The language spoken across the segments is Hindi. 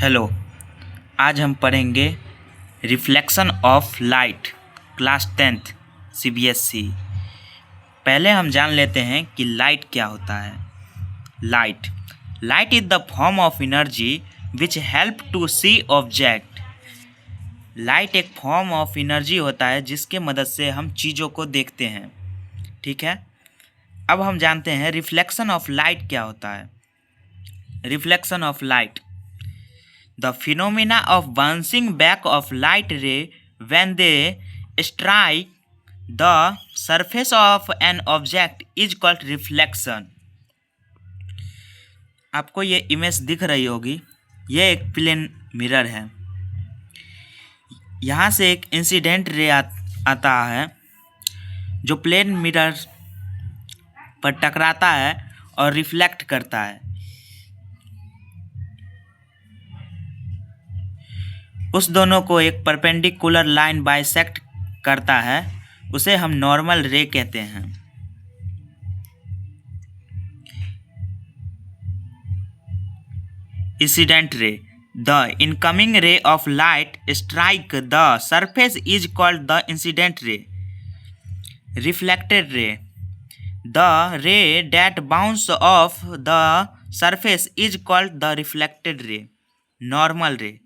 हेलो। आज हम पढ़ेंगे reflection of light class 10th CBSE। पहले हम जान लेते हैं कि लाइट क्या होता है। Light is the form of energy which help to see object. Light एक फॉर्म ऑफ एनर्जी होता है जिसके मदद से हम चीज़ों को देखते हैं। ठीक है, अब हम जानते हैं रिफ्लेक्शन ऑफ लाइट क्या होता है। Reflection of light, the phenomena of bouncing back of light ray when they strike the surface of an object is called reflection। आपको ये इमेज दिख रही होगी, ये एक प्लेन मिरर है। यहाँ से एक इंसिडेंट रे आता है जो प्लेन मिरर पर टकराता है और रिफ्लेक्ट करता है। उस दोनों को एक परपेंडिकुलर लाइन बाइसेक्ट करता है, उसे हम नॉर्मल रे कहते हैं। Incident ray, the incoming ray of light strike the surface is called the incident रे। रिफ्लेक्टेड रे, द रे that bounce off the surface is called the reflected रे। नॉर्मल रे,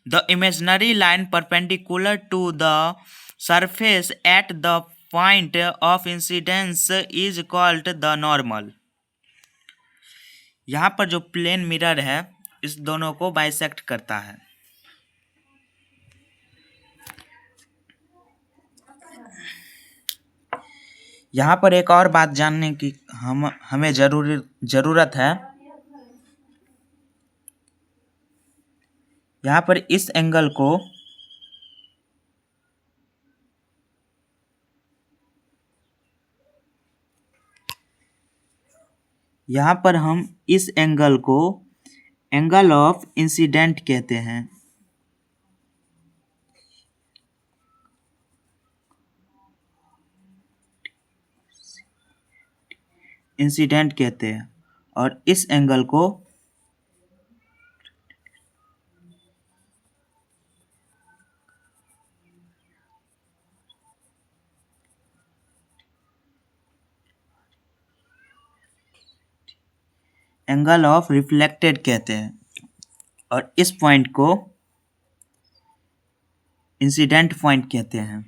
the imaginary line perpendicular to the surface at the point of incidence is called the normal। यहाँ पर जो प्लेन मिरर है इस दोनों को बाइसेक्ट करता है। यहाँ पर एक और बात जानने की हमें ज़रूरत है। यहाँ पर इस एंगल को हम इस एंगल को एंगल ऑफ इंसिडेंट कहते हैं। इंसिडेंट कहते हैं और इस एंगल को एंगल ऑफ रिफ्लेक्टेड कहते हैं और इस पॉइंट को इंसिडेंट पॉइंट कहते हैं।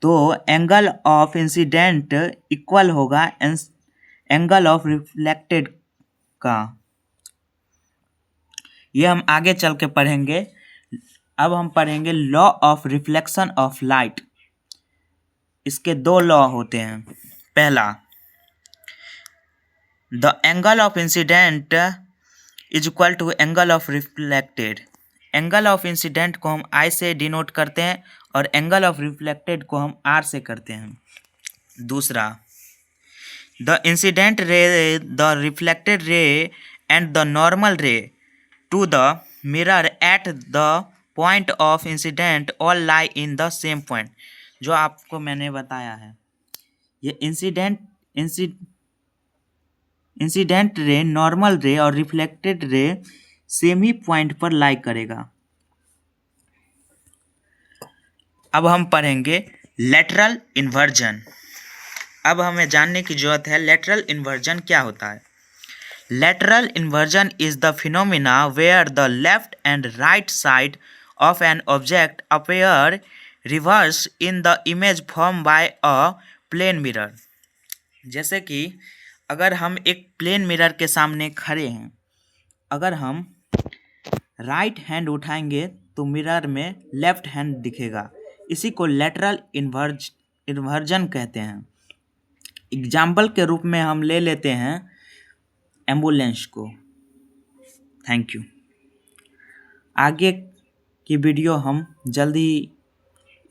तो एंगल ऑफ इंसिडेंट इक्वल होगा एंगल ऑफ रिफ्लेक्टेड का। ये हम आगे चल के पढ़ेंगे। अब हम पढ़ेंगे law of reflection of light. इसके दो लॉ होते हैं। पहला, the angle of incident is equal to angle of reflected. Angle of incident को हम I से डिनोट करते हैं और एंगल ऑफ रिफ्लेक्टेड को हम R से करते हैं। दूसरा, the incident ray, the reflected ray and the normal ray to the mirror at the point of incident all lie in the same point. जो आपको मैंने बताया है, ये इंसिडेंट रे, नॉर्मल रे और रिफ्लेक्टेड रे सेम ही पॉइंट पर लाई करेगा। अब हम पढ़ेंगे लेटरल इन्वर्जन। अब हमें जानने की जरूरत है लेटरल इन्वर्जन क्या होता है। Lateral inversion is the phenomena where the left and right side of an object appear reverse in the image form by a plane mirror. जैसे कि अगर हम एक प्लेन मिरर के सामने खड़े हैं, अगर हम राइट हैंड उठाएंगे तो मिरर में लेफ्ट हैंड दिखेगा। इसी को लेटरल इन्वर्जन कहते हैं। एग्जाम्पल के रूप में हम ले लेते हैं एम्बुलेंस को। Thank you. आगे की वीडियो हम जल्दी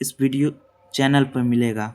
इस वीडियो चैनल पर मिलेगा।